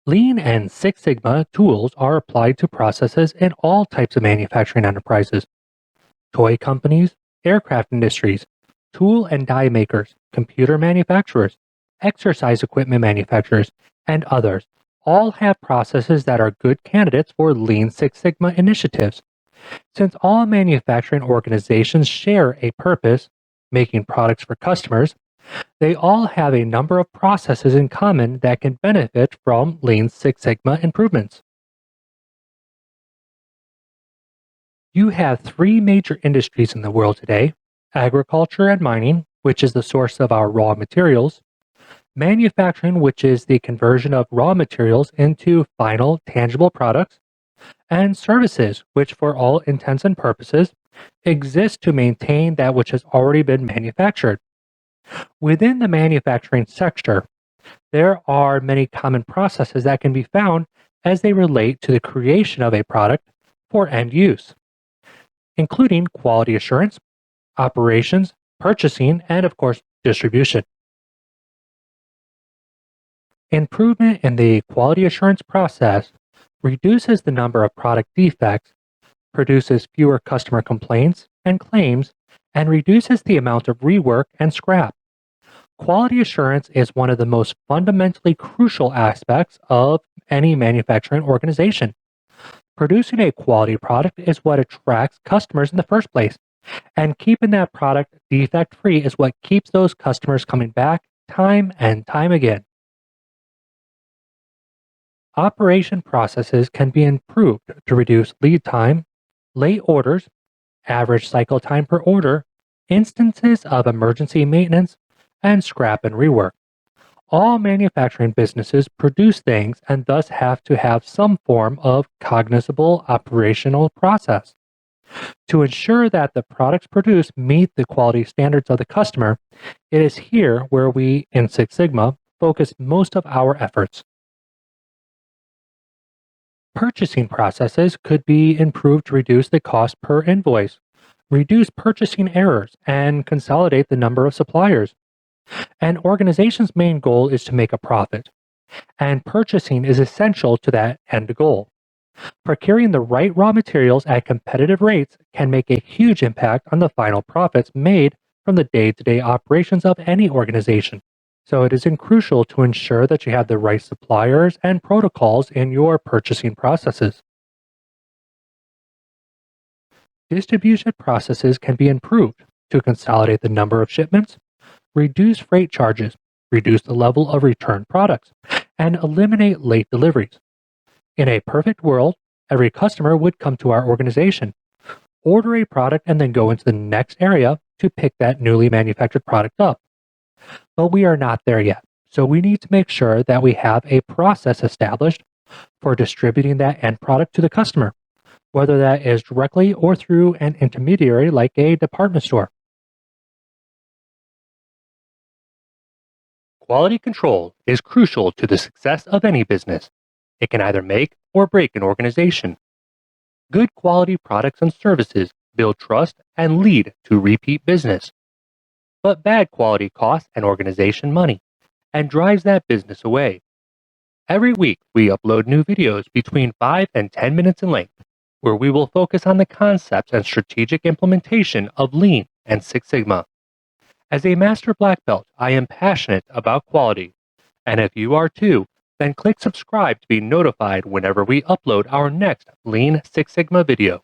Lean and Six Sigma tools are applied to processes in all types of manufacturing enterprises: toy companies, aircraft industries, tool and die makers, computer manufacturers, exercise equipment manufacturers, and others all have processes that are good candidates for Lean Six Sigma initiatives. Since all manufacturing organizations share a purpose, making products for customers, they all have a number of processes in common that can benefit from Lean Six Sigma improvements. You have three major industries in the world today: agriculture and mining, which is the source of our raw materials; manufacturing, which is the conversion of raw materials into final tangible products; and services, which for all intents and purposes exist to maintain that which has already been manufactured. Within the manufacturing sector, there are many common processes that can be found as they relate to the creation of a product for end use, including quality assurance, operations, purchasing, and of course, distribution. Improvement in the quality assurance process reduces the number of product defects, produces fewer customer complaints and claims, and reduces the amount of rework and scrap. Quality assurance is one of the most fundamentally crucial aspects of any manufacturing organization. Producing a quality product is what attracts customers in the first place, and keeping that product defect-free is what keeps those customers coming back time and time again. Operation processes can be improved to reduce lead time, late orders, average cycle time per order, instances of emergency maintenance, and scrap and rework. All manufacturing businesses produce things and thus have to have some form of cognizable operational process. To ensure that the products produced meet the quality standards of the customer, it is here where we, in Six Sigma, focus most of our efforts. Purchasing processes could be improved to reduce the cost per invoice, reduce purchasing errors, and consolidate the number of suppliers. An organization's main goal is to make a profit, and purchasing is essential to that end goal. Procuring the right raw materials at competitive rates can make a huge impact on the final profits made from the day-to-day operations of any organization. So it is crucial to ensure that you have the right suppliers and protocols in your purchasing processes. Distribution processes can be improved to consolidate the number of shipments, reduce freight charges, reduce the level of returned products, and eliminate late deliveries. In a perfect world, every customer would come to our organization, order a product, and then go into the next area to pick that newly manufactured product up. But we are not there yet, so we need to make sure that we have a process established for distributing that end product to the customer, whether that is directly or through an intermediary like a department store. Quality control is crucial to the success of any business. It can either make or break an organization. Good quality products and services build trust and lead to repeat business. But bad quality costs an organization money and drives that business away. Every week, we upload new videos between 5 and 10 minutes in length, where we will focus on the concepts and strategic implementation of Lean and Six Sigma. As a Master Black Belt, I am passionate about quality, and if you are too, then click subscribe to be notified whenever we upload our next Lean Six Sigma video.